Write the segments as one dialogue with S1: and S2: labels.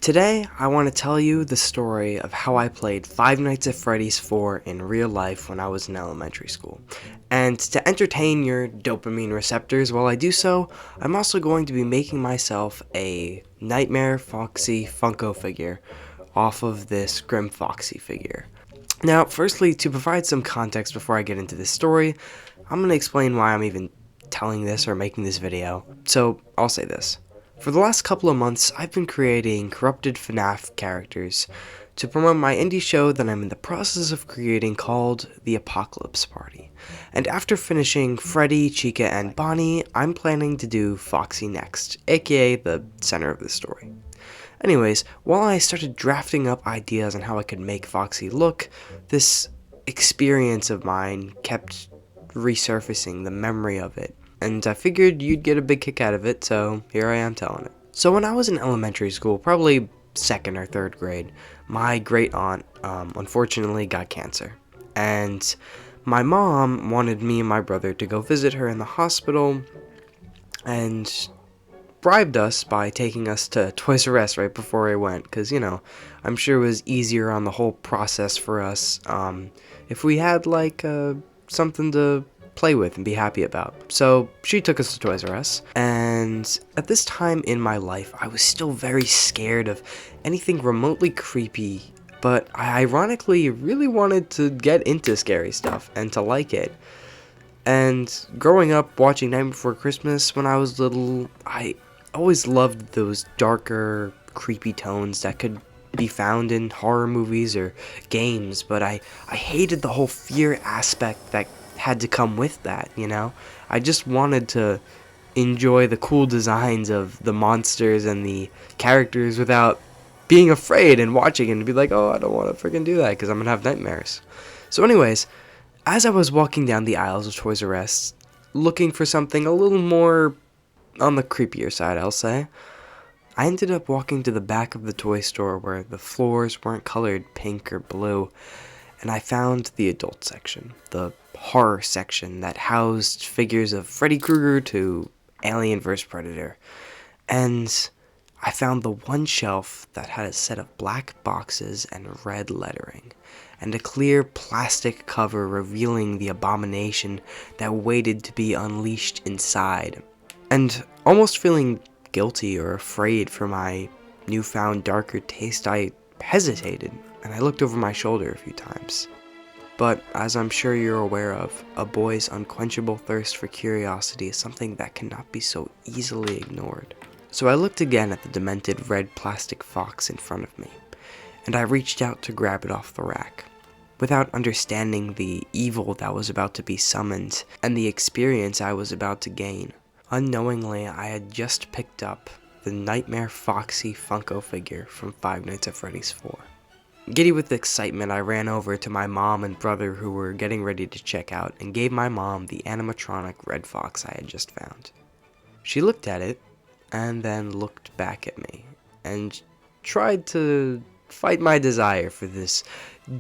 S1: Today, I want to tell you the story of how I played Five Nights at Freddy's 4 in real life when I was in elementary school. And to entertain your dopamine receptors while I do so, I'm also going to be making myself a Nightmare Foxy funko figure off of this Grim Foxy figure. Now, firstly, to provide some context before I get into this story, I'm going to explain why I'm even telling this or making this video. So, I'll say this. For the last couple of months, I've been creating Corrupted Fnaf characters to promote my indie show that I'm in the process of creating called The Apocalypse Party. And after finishing Freddy, Chica, and Bonnie, I'm planning to do Foxy next, aka the center of the story. Anyways, while I started drafting up ideas on how I could make Foxy look, this experience of mine kept resurfacing the memory of it. And I figured you'd get a big kick out of it, so here I am telling it. So when I was in elementary school, probably 2nd or 3rd grade, my great aunt unfortunately got cancer. And my mom wanted me and my brother to go visit her in the hospital and bribed us by taking us to Toys R Us right before I went. Because, I'm sure it was easier on the whole process for us if we had something to play with and be happy about. So she took us to Toys R Us, and at this time in my life I was still very scared of anything remotely creepy, but I ironically really wanted to get into scary stuff and to like it. And growing up watching Nightmare Before Christmas when I was little, I always loved those darker, creepy tones that could be found in horror movies or games, but I hated the whole fear aspect that had to come with that, I just wanted to enjoy the cool designs of the monsters and the characters without being afraid and watching and be like, oh, I don't want to freaking do that because I'm gonna have nightmares. So anyways, as I was walking down the aisles of Toys R Us, looking for something a little more on the creepier side, I'll say, I ended up walking to the back of the toy store where the floors weren't colored pink or blue, and I found the adult section, the horror section that housed figures of Freddy Krueger to Alien vs. Predator. And I found the one shelf that had a set of black boxes and red lettering, and a clear plastic cover revealing the abomination that waited to be unleashed inside. And almost feeling guilty or afraid for my newfound darker taste, I hesitated, and I looked over my shoulder a few times. But, as I'm sure you're aware of, a boy's unquenchable thirst for curiosity is something that cannot be so easily ignored. So I looked again at the demented red plastic fox in front of me, and I reached out to grab it off the rack. Without understanding the evil that was about to be summoned, and the experience I was about to gain, unknowingly I had just picked up the Nightmare Foxy funko figure from Five Nights at Freddy's 4. Giddy with excitement, I ran over to my mom and brother who were getting ready to check out and gave my mom the animatronic red fox I had just found. She looked at it and then looked back at me and tried to fight my desire for this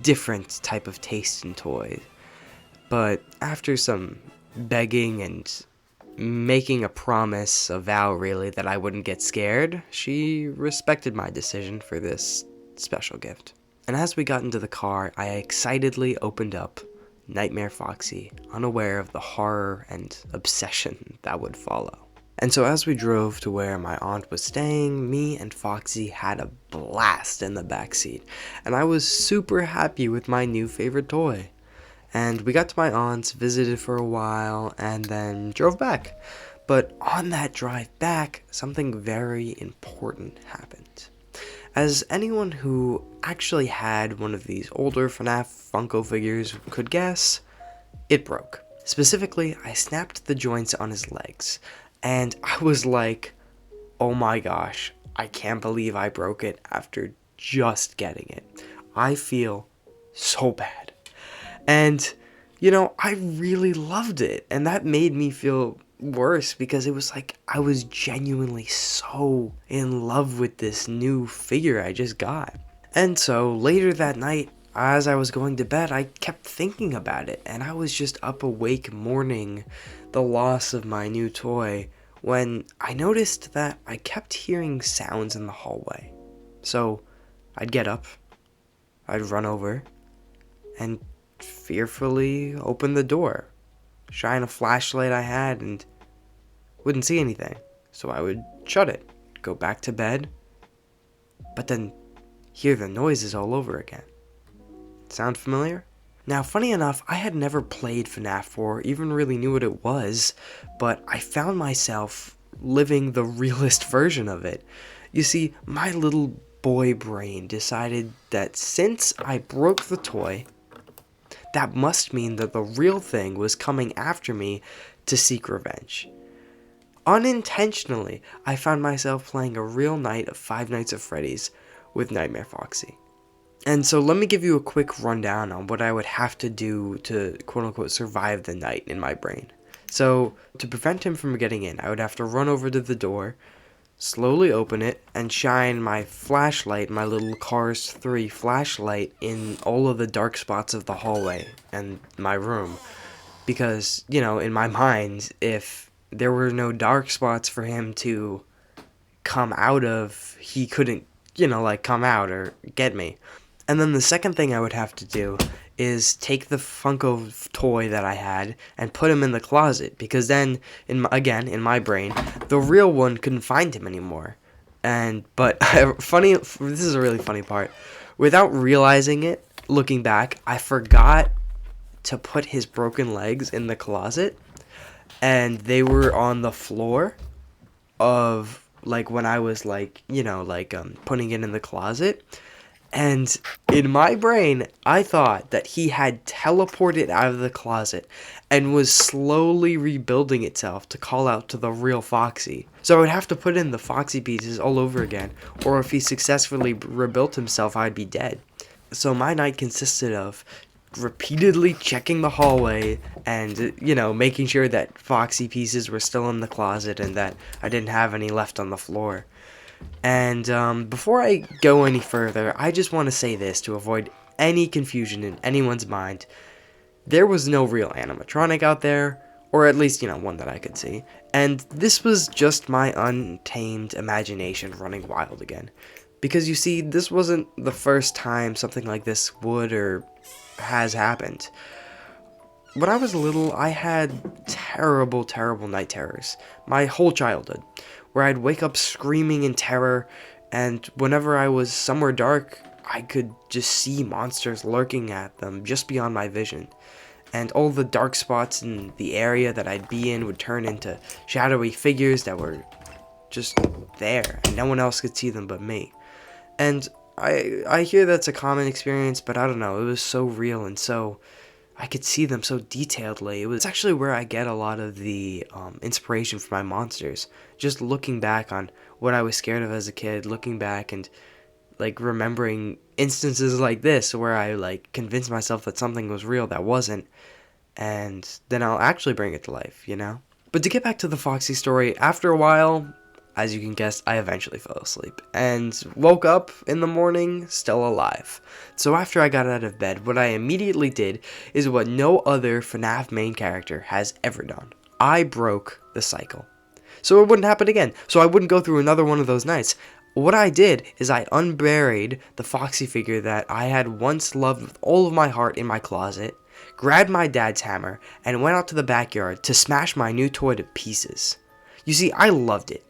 S1: different type of taste in toys. But after some begging and making a promise, a vow really, that I wouldn't get scared, she respected my decision for this special gift. And as we got into the car, I excitedly opened up Nightmare Foxy, unaware of the horror and obsession that would follow. And so as we drove to where my aunt was staying, me and Foxy had a blast in the backseat, and I was super happy with my new favorite toy. And we got to my aunt's, visited for a while, and then drove back. But on that drive back, something very important happened. As anyone who actually had one of these older Fnaf funko figures could guess, it broke. Specifically, I snapped the joints on his legs, and I was like, oh my gosh, I can't believe I broke it after just getting it. I feel so bad. And, I really loved it, and that made me feel worse because it was like I was genuinely so in love with this new figure I just got. And so later that night, as I was going to bed, I kept thinking about it, and I was just up awake mourning the loss of my new toy when I noticed that I kept hearing sounds in the hallway. So I'd get up, I'd run over, and fearfully open the door, shine a flashlight I had, and wouldn't see anything. So I would shut it, go back to bed, but then hear the noises all over again. Sound familiar? Now, funny enough, I had never played Fnaf or even really knew what it was, but I found myself living the realist version of it. You see, my little boy brain decided that since I broke the toy, that must mean that the real thing was coming after me to seek revenge. Unintentionally, I found myself playing a real night of Five Nights at Freddy's with Nightmare Foxy. And so let me give you a quick rundown on what I would have to do to quote-unquote survive the night in my brain. So, to prevent him from getting in, I would have to run over to the door, slowly open it, and shine my flashlight, my little Cars 3 flashlight, in all of the dark spots of the hallway and my room. Because, in my mind, if there were no dark spots for him to come out of, he couldn't, come out or get me. And then the second thing I would have to do is take the Funko toy that I had and put him in the closet, because then, in my brain, the real one couldn't find him anymore. But this is a really funny part. Without realizing it, looking back, I forgot to put his broken legs in the closet, and they were on the floor of, when I was, putting it in the closet. And in my brain, I thought that he had teleported out of the closet and was slowly rebuilding itself to call out to the real Foxy. So I would have to put in the Foxy pieces all over again, or if he successfully rebuilt himself, I'd be dead. So my night consisted of repeatedly checking the hallway and, making sure that Foxy pieces were still in the closet and that I didn't have any left on the floor. And before I go any further, I just want to say this to avoid any confusion in anyone's mind. There was no real animatronic out there, or at least, one that I could see. And this was just my untamed imagination running wild again. Because you see, this wasn't the first time something like this would or has happened. When I was little, I had terrible, terrible night terrors. My whole childhood. Where I'd wake up screaming in terror, and whenever I was somewhere dark, I could just see monsters lurking at them just beyond my vision. And all the dark spots in the area that I'd be in would turn into shadowy figures that were just there, and no one else could see them but me. And I hear that's a common experience, but I don't know, it was so real and so I could see them so detailedly. It was actually where I get a lot of the inspiration for my monsters. Just looking back on what I was scared of as a kid, looking back and remembering instances like this where I convinced myself that something was real that wasn't, and then I'll actually bring it to life, But to get back to the Foxy story, after a while, as you can guess, I eventually fell asleep and woke up in the morning still alive. So after I got out of bed, what I immediately did is what no other Fnaf main character has ever done. I broke the cycle. So it wouldn't happen again. So I wouldn't go through another one of those nights. What I did is I unburied the Foxy figure that I had once loved with all of my heart in my closet, grabbed my dad's hammer, and went out to the backyard to smash my new toy to pieces. You see, I loved it.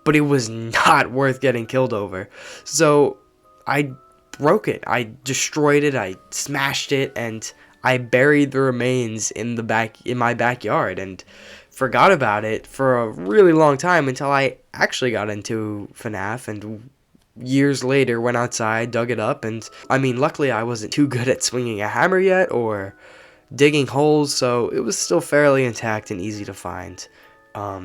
S1: But it was not worth getting killed over. So I broke it. I destroyed it. I smashed it, and I buried the remains in my backyard and forgot about it for a really long time until I actually got into FNAF, and years later went outside, dug it up, and luckily I wasn't too good at swinging a hammer yet or digging holes, so it was still fairly intact and easy to find.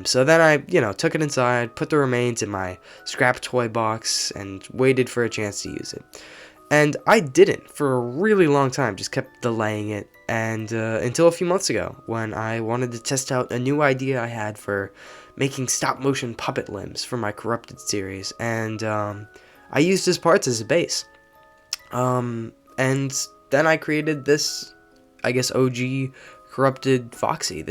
S1: So then I, took it inside, put the remains in my scrap toy box, and waited for a chance to use it. And I didn't for a really long time, just kept delaying it, and until a few months ago, when I wanted to test out a new idea I had for making stop-motion puppet limbs for my Corrupted series, and I used his parts as a base. And then I created this, OG Corrupted Foxy.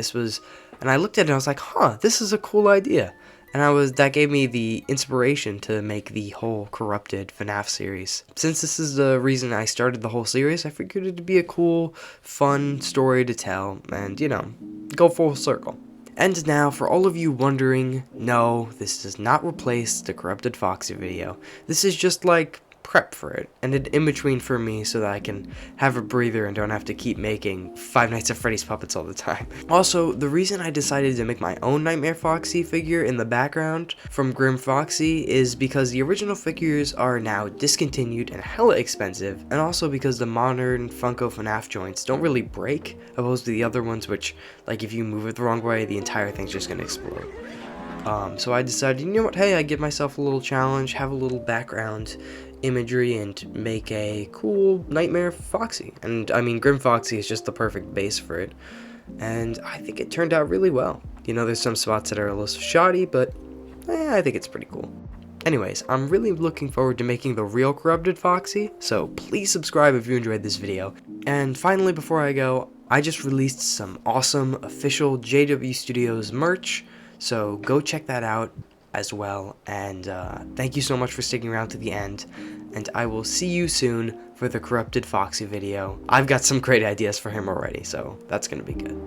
S1: And I looked at it and I was like, this is a cool idea. And that gave me the inspiration to make the whole Corrupted Fnaf series. Since this is the reason I started the whole series, I figured it'd be a cool, fun story to tell, and, you know, go full circle. And now, for all of you wondering, no, this does not replace the Corrupted Foxy video. This is just like prep for it, and an in-between for me so that I can have a breather and don't have to keep making Five Nights at Freddy's puppets all the time. Also, the reason I decided to make my own Nightmare Foxy figure in the background from Grim Foxy is because the original figures are now discontinued and hella expensive, and also because the modern Funko Fnaf joints don't really break, opposed to the other ones which, like, if you move it the wrong way, the entire thing's just gonna explode. So I decided, you know what, hey, I give myself a little challenge, have a little background imagery, and make a cool Nightmare Foxy. And I mean, Grim Foxy is just the perfect base for it, and I think it turned out really well. You know, there's some spots that are a little shoddy, but I think it's pretty cool. Anyways, I'm really looking forward to making the real Corrupted Foxy, so please subscribe if you enjoyed this video. And finally, before I go, I just released some awesome official JW Studios merch, so go check that out as well, and thank you so much for sticking around to the end, and I will see you soon for the Corrupted Foxy video. I've got some great ideas for him already, so that's gonna be good.